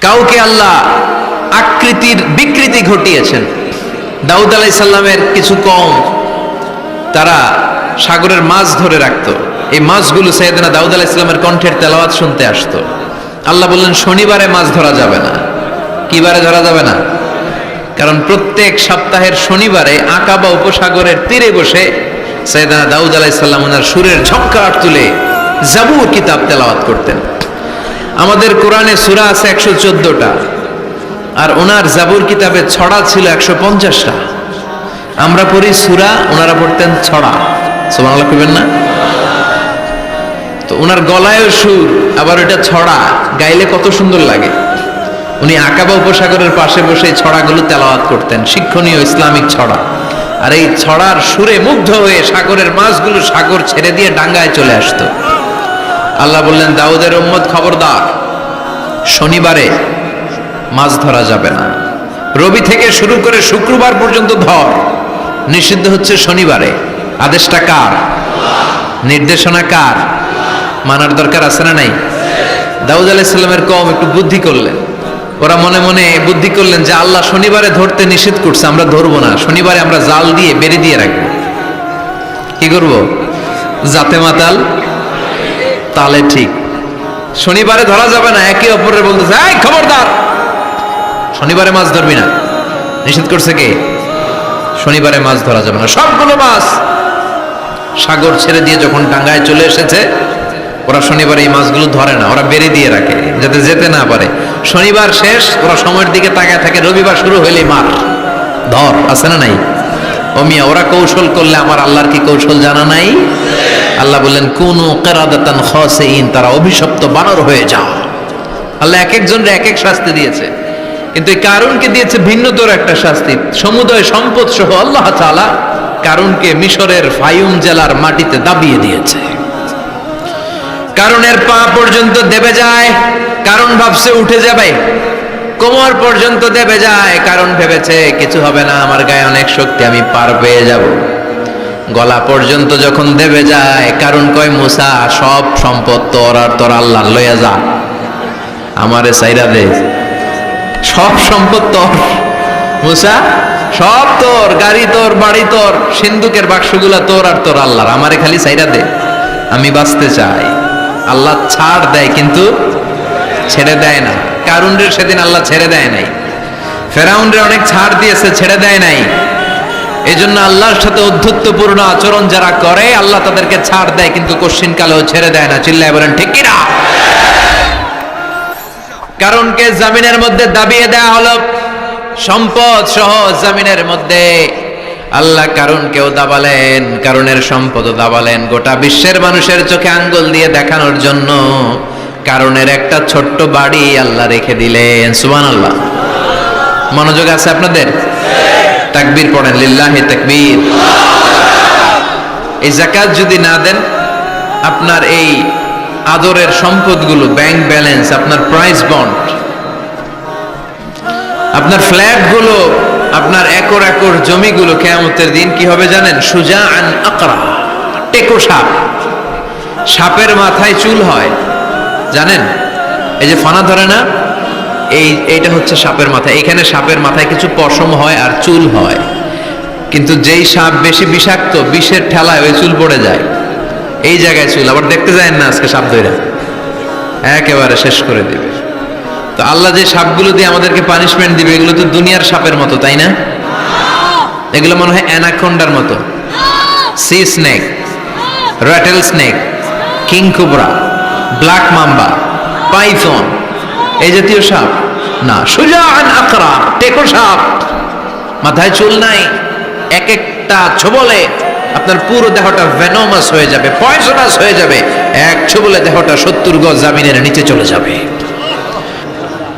কাউকে আল্লাহ আকৃতির বিকৃতি ঘটিয়েছেন। দাউদ আলাইহিস সালামের কিছু কওম তারা সাগরের মাছ ধরে রাখতো। এই মাছগুলো সাইয়েদনা দাউদ আলাইহিস সালামের কণ্ঠের তেলাওয়াত শুনতে আসতো। আল্লাহ বললেন শনিবারে মাছ ধরা যাবে না। কি বারে ধরা যাবে না? কারণ প্রত্যেক সপ্তাহের শনিবারে আকাবা উপসাগরের তীরে বসে সাইয়েদনা দাউদ আলাইহিস সালাম ওনার সুরের ঝংকার তুলে জাবুর কিতাব তেলাওয়াত করতেন। আমাদের কোরআনে সূরা আছে 114টা, আর ওনার জাবুর কিতাবে ছড়া ছিল 150টা। আমরা পড়ি সূরা, ওনারা পড়তেন ছড়া। সুবহানাল্লাহ কইবেন না? তো ওনার গলায়ও সুর, আবার ওটা ছড়া, গাইলে কত সুন্দর লাগে। উনি আকাবা উপসাগরের পাশে বসে ছড়াগুলো তেলাওয়াত করতেন, শিক্ষণীয় ইসলামিক ছড়া। আর এই ছড়ার সুরে মুগ্ধ হয়ে সাগরের মাছগুলো সাগর ছেড়ে দিয়ে ডাঙ্গায় চলে আসতো। আল্লাহ বললেন, দাউদের উম্মত খবরদার, শনিবারে মাছ ধরা যাবে না। রবি থেকে শুরু করে শুক্রবার পর্যন্ত ধর, নিষিদ্ধ হচ্ছে শনিবারে। আদেশটা কার? নির্দেশনা কার? মানার দরকার আছে না নাই? দাউদ আলাইহিস সালামের কওম একটু বুদ্ধি করলেন। ওরা মনে মনে বুদ্ধি করলেন যে আল্লাহ শনিবারে ধরতে নিষেধ করছে, আমরা ধরবো না। শনিবারে আমরা জাল দিয়ে বেড়ে দিয়ে রাখবো। কি করব? জাতে মাতাল তালে ঠিক। শনিবারে ধরা যাবে না। একে অপরের বলতেছে, এই খবরদার, শনিবারে মাছ ধরবি না। নিষেধ করছে কে? শনিবারে মাছ ধরা যাবে না। সবগুলো মাছ সাগর ছেড়ে দিয়ে যখন ডাঙ্গায় চলে এসেছে, ওরা শনিবারে এই মাছগুলো ধরে না, ওরা বেড়ে দিয়ে রাখে যাতে যেতে না পারে। শনিবার শেষ, ওরা সময়ের দিকে তাকায় থাকে, রবিবার শুরু হইলেই মার ধর। আছে না নাই? ও মিয়া, ওরা কৌশল করলে আমার আল্লাহর কি কৌশল জানা নাই? আল্লাহ বললেন, কুনু কিরাদাতান খাসিইন, তারা অভিশপ্ত বানর হয়ে যাও। আল্লাহ এক একজনকে এক এক শাস্তি দিয়েছে, কিন্তু এই কারুনকে দিয়েছে ভিন্নতর একটা শাস্তি। সমুদয় সম্পদ সহ আল্লাহ তাআলা কারুনকে মিশরের ফায়ুম জেলার মাটিতে দাবিয়ে দিয়েছে। কারুনের পা পর্যন্ত দেবে যায়। কারণ ভাবছে উঠে যাবে, কোমর পর্যন্ত দেবে যায়। কারণ ভেবেছে কিছু হবে না, আমার গায়ে অনেক শক্তি, আমি পার পেয়ে যাব। গলা পর্যন্ত যখন দেবে যায়, কারণ কয়, মুসা, সব সম্পদ তোর, আর তোর আল্লাহ লইয়া যা, আমারে সাইরা দে। সব সম্পদ তোর মুসা, সব তোর, গাড়ি তোর, বাড়ি তোর, সিন্ধুকের বাক্সগুলা তোর আর তোর আল্লাহর, আমারে খালি সাইরা দে, আমি বাঁচতে চাই। আল্লাহ ছাড় দেয় কিন্তু ছেড়ে দেয় না। কারুনরে সেদিন আল্লাহ ছেড়ে দেয় নাই। ফেরাউনরে অনেক ছাড় দিয়েছে, ছেড়ে দেয় নাই। এই জন্য আল্লাহর সাথে অধ্যত্বপূর্ণ আচরণ যারা করে, আল্লাহ তাদেরকে ছাড় দেয় কিন্তু কশ্চিন কালেও ছেড়ে দেয় না। চিল্লায় বলেন ঠিক কিনা? কারণকে জামিনের মধ্যে দাবিয়ে দেয়া হলো, সম্পদ সহ জামিনের মধ্যে। আল্লাহ কারুনকেও দাবালেন, কারুনের সম্পদও দাবালেন, গোটা বিশ্বের মানুষের চোখে আঙ্গুল দিয়ে দেখানোর জন্য কারুনের একটা ছোট্ট বাড়ি আল্লাহ রেখে দিলেন। সুবহানাল্লাহ। মনোযোগ আছে আপনাদের? তাকবীর পড়েন, লিল্লাহি তাকবীর। এই যাকাত যদি না দেন, আপনার এই আদরের সম্পদগুলো, ব্যাংক ব্যালেন্স, আপনার প্রাইস বন্ড, আপনার ফ্ল্যাটগুলো, আপনার একর একর জমিগুলো কিয়ামতের দিন কি হবে জানেন? সুজাআন আকরা, টেকো সাপ। সাপের মাথায় চুল হয়, জানেন? এই যে ফানা ধরে না, এইটা হচ্ছে সাপের মাথা। এখানে সাপের মাথায় কিছু পশম হয় আর চুল হয়, কিন্তু যেই সাপ বেশি বিষাক্ত, বিষের ঠেলায় ওই চুল পড়ে যায়। এই জায়গায় চুল, আবার দেখতে যায় না আজকে সাপ ধরে একেবারে শেষ করে দিবে। তো আল্লাহ যে সাপগুলো দিয়ে আমাদেরকে পানিশমেন্ট দিবে, এগুলো তো দুনিয়ার সাপের মতো, তাই না? এগুলো মনে হয় অ্যানাকোন্ডার মতো, C snake, rattle snake, king cobra, black mamba, Python, এই জাতীয় সাপ না। সুজাআন আকরা, টেকো সাপ, মাথায় চুল নাই, এক একটা ছোবলে আপনার পুরো দেহটা ভেনোমাস হয়ে যাবে, পয়জনাস হয়ে যাবে। এক ছোবলে দেহটা 70 গজ জামিনের নিচে চলে যাবে।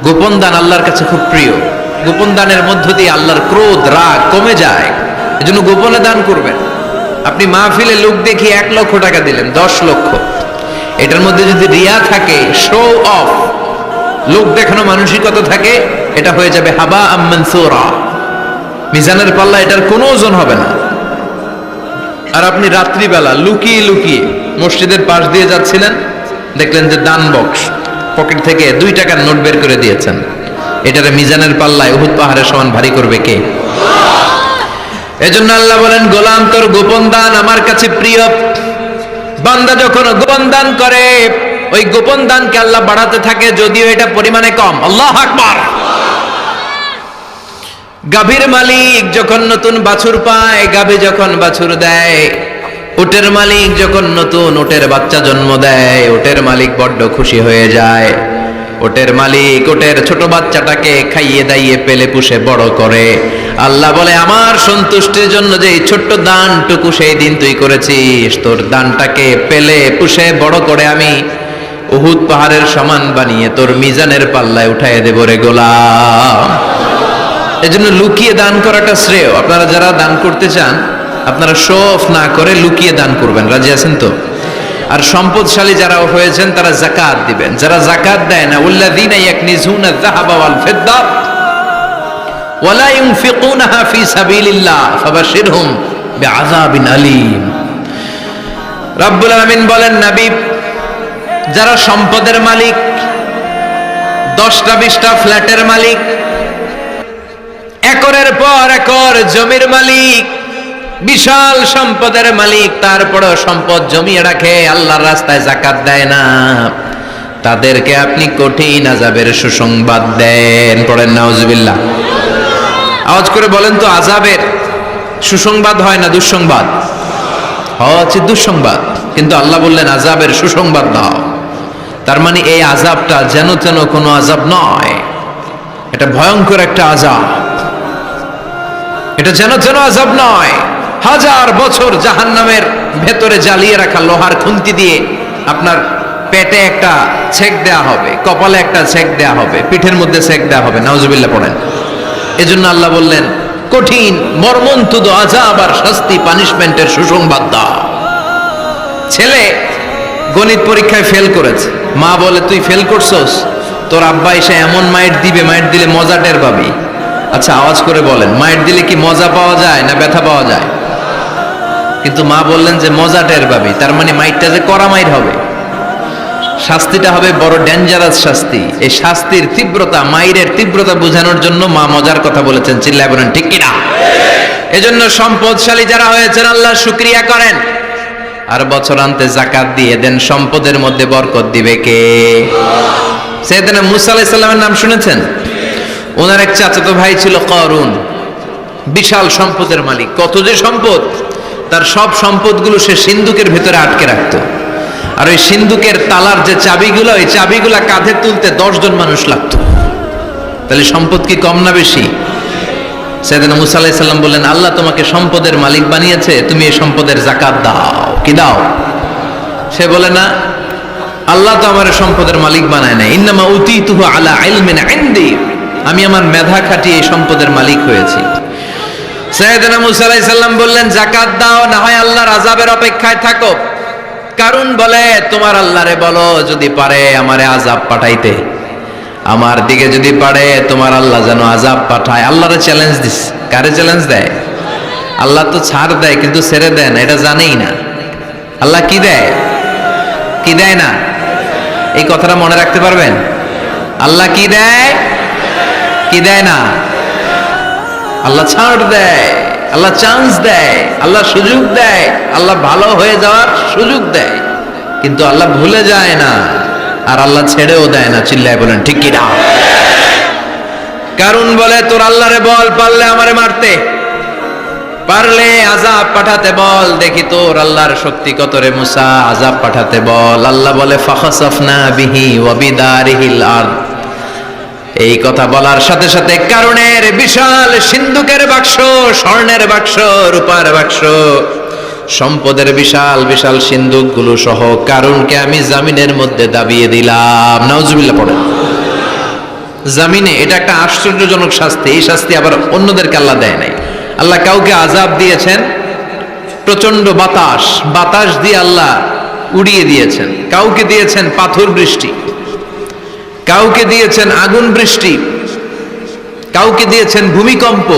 গোপন দান আল্লাহর কাছে খুব প্রিয়। গোপন দানের মধ্য দিয়ে আল্লাহর ক্রোধ, রাগ কমে যায়। এজন্য গোপনে দান করবেন। আপনি মাহফিলে লোক দেখিয়ে 1 লক্ষ টাকা দিলেন, 10 লক্ষ, এটার মধ্যে যদি রিয়া থাকে, শো অফ, লোক দেখানো মানসিকতা থাকে, এটা হয়ে যাবে হাবা আম মানসুরা। মিজানের পাল্লা এটার কোনো ওজন হবে না। আর আপনি রাত্রিবেলা লুকিয়ে লুকিয়ে মসজিদের পাশ দিয়ে যাচ্ছিলেন, দেখলেন যে দান বক্স, পকেট থেকে 2 টাকার নোট বের করে দিয়েছেন, এটারে মিজানের পাল্লায় উহুদ পাহাড়ের সমান ভারী করবে কে? এজন্য আল্লাহ বলেন, গোলাম তোর গোপন দান আমার কাছে প্রিয়। বান্দা যখন গোপন দান করে, ওই গোপন দানকে আল্লাহ বাড়াতে থাকে, যদিও এটা পরিমাণে কম। আল্লাহু আকবার। গাভীর মালিক যখন নতুন বাছুর পায়, গাভী যখন বাছুর দেয়, উটের মালিক যখন নতুন উটের বাচ্চা জন্ম দেয়, উটের মালিক বড্ড খুশি হয়ে যায়। উটের মালিক উটের ছোট বাচ্চাটাকে খাইয়ে দাইয়ে পেলে পুষে বড় করে। আল্লাহ বলে, আমার সন্তুষ্টির জন্য যে এই ছোট্ট দানটুকু সেই দিন তুই করেছিস, তোর দানটাকে পেলে পুষে বড় করে আমি উহুদ পাহাড়ের সমান বানিয়ে তোর মিজানের পাল্লায় উঠাইয়ে দেব রে গোলাম। এজন্য লুকিয়ে দান করাটা শ্রেয়। আপনারা যারা দান করতে চান, আপনারা শো অফ না করে লুকিয়ে দান করবেন। রাজি আছেন তো? আর সম্পদশালী যারা হয়েছেন তারা যাকাত দিবেন। যারা যাকাত দেয় না, উল্লাযীনা ইয়াকনিজুনা আয-যাহাবা ওয়াল ফিদ্দা ওয়া লা ইউনফিকুনাহা ফি সাবিলিল্লাহ ফাবাশশিরহুম বিআযাবিন আলীম। রব্বুল আলামিন বলেন, নবী, যারা সম্পদের মালিক, 10টা 20টা ফ্ল্যাটের মালিক, একরের পর একর জমির মালিক, বিশাল সম্পদের মালিক, তারপরেও সম্পদ জমিয়ে রাখে, আল্লাহর রাস্তায় যাকাত দেয় না, তাদেরকে আপনি কঠিন আযাবের সুসংবাদ দেন। পড়েন নাউজুবিল্লাহ। আওয়াজ করে বলেন তো, আযাবের সুসংবাদ হয় না দুঃসংবাদ? হচ্ছে দুঃসংবাদ, কিন্তু আল্লাহ বললেন আযাবের সুসংবাদ দাও। তার মানে এই আযাবটা যেন তেন কোনো আযাব নয়, এটা ভয়ঙ্কর একটা আযাব। এটা যেন তেন আযাব নয়। 1000 বছর জাহান্নামের ভেতরে জ্বালিয়ে রাখা লোহার খুন্তি দিয়ে আপনার পেটে একটা ছেক দেয়া হবে, কপালে একটা ছেক দেয়া হবে, পিঠের মধ্যে ছেক দেয়া হবে। নাউজুবিল্লাহ পড়েন। এজন্য আল্লাহ বললেন, কঠিন মর্মন্তুদ আযাব আর শাস্তি, পানিশমেন্টের সুসংবাদ দাও। ছেলে গণিত পরীক্ষায় ফেল করেছে, মা বলে, তুই ফেল করছস, তোর আব্বা এসে এমন মাইট দিবে, মাইট দিলে মজা টের পাবি। আচ্ছা, আওয়াজ করে বলেন, মাইট দিলে কি মজা পাওয়া যায় না ব্যথা পাওয়া যায়? কিন্তু মা বললেন যে মজা টের পাবি, তার মানে মাইটটা যে কড়া মাইট হবে, শাস্তিটা হবে বড় ডেঞ্জারাস শাস্তি। এই শাস্তির তীব্রতা, মাইরের তীব্রতা বোঝানোর জন্য মা মজার কথা বলেছেন। চিল্লায় বলেন ঠিক কিনা? এজন্য সম্পদশালী যারা হয়েছেন, আল্লাহর শুকরিয়া করেন আর বছরান্তে যাকাত দিয়ে দেন। সম্পদের মধ্যে বরকত দিবে কে? সাইয়েদনা মুসা আলাইহিস সালামের নাম শুনেছেন? ওনার এক চাচাতো ভাই ছিল করুন, বিশাল সম্পদের মালিক। কত যে সম্পদ! তার সব সম্পদগুলো সে সিন্ধুকের ভেতরে আটকে রাখতো। আর ওই সিন্ধুকের তালার যে চাবিগুলো, ওই চাবিগুলা কাঁধে তুলতে 10 জন মানুষ লাগতো। তাহলে সম্পদ কি কম না বেশি? সাইয়েদনা মুসা আলাইহিস সালাম বললেন, আল্লাহ তোমাকে সম্পদের মালিক বানিয়েছে, তুমি এই সম্পদের যাকাত দাও। কি দাও? সে বলে, না, আল্লাহ তো আমার সম্পদের মালিক বানায় না, ইন্নামা উতীতুহু আলা ইলমিন ইনদি, আমি আমার মেধা খাটিয়ে এই সম্পদের মালিক হয়েছি। সাইয়েদনা মুসা আলাইহিস সালাম বললেন, যাকাত দাও, না হয় আল্লাহর আযাবের অপেক্ষায় থাকো। কারণ বলে, তোমার আল্লাহরে বলো যদি পারে আমারে আযাব পাঠাইতে, আমার দিকে যদি পারে তোমার আল্লাহ যেন আযাব পাঠায়। আল্লাহরে চ্যালেঞ্জ দিস। কারে চ্যালেঞ্জ দেয়? আল্লাহ তো ছাড় দেয় কিন্তু ছেড়ে দেয় না, এটা জানেই না। আল্লাহ কি দেয়, কি দেয় না, এই কথাটা মনে রাখতে পারবেন? আল্লাহ কি দেয়, কি দেয় না? আল্লাহ ছাড় দেয়, আল্লাহ চান্স দেয়, আল্লাহ সুযোগ দেয়, আল্লাহ ভালো হয়ে যাওয়ার সুযোগ দেয়, কিন্তু আল্লাহ ভুলে যায় না, আর আল্লাহ ছেড়েও দেয় না। চিল্লায় বলেন ঠিক কি না? কারণ বলে, তোর আল্লাহরে বল, পারলে আমারে মারতে, পারলে আযাব পাঠাতে বল, দেখি তোর আল্লাহর শক্তি কত রে মুসা, আযাব পাঠাতে বল। আল্লাহ বলে, ফাখাসাফনা বিহি ওয়া বিদারিহিল আরদ। এই কথা বলার সাথে সাথে কারণের বিশাল সিন্ধুকের বাক্স, স্বর্ণের বাক্স, রূপার বাক্স, সম্পদের বিশাল বিশাল সিন্ধুকগুলো সহ কারণকে আমি জামিনের মধ্যে দাবিয়ে দিলাম। নাউজুবিল্লাহ পড়ে। জামিনে এটা একটা আশ্চর্যজনক শাস্তি। এই শাস্তি আবার অন্যদেরকে আল্লাহ দেয় নাই। আল্লাহ কাউকে আযাব দিয়েছেন প্রচন্ড বাতাস, বাতাস দিয়ে আল্লাহ উড়িয়ে দিয়েছেন। কাউকে দিয়েছেন পাথর বৃষ্টি, কাউকে দিয়েছেন আগুন বৃষ্টি, কাউকে দিয়েছেন ভূমিকম্প,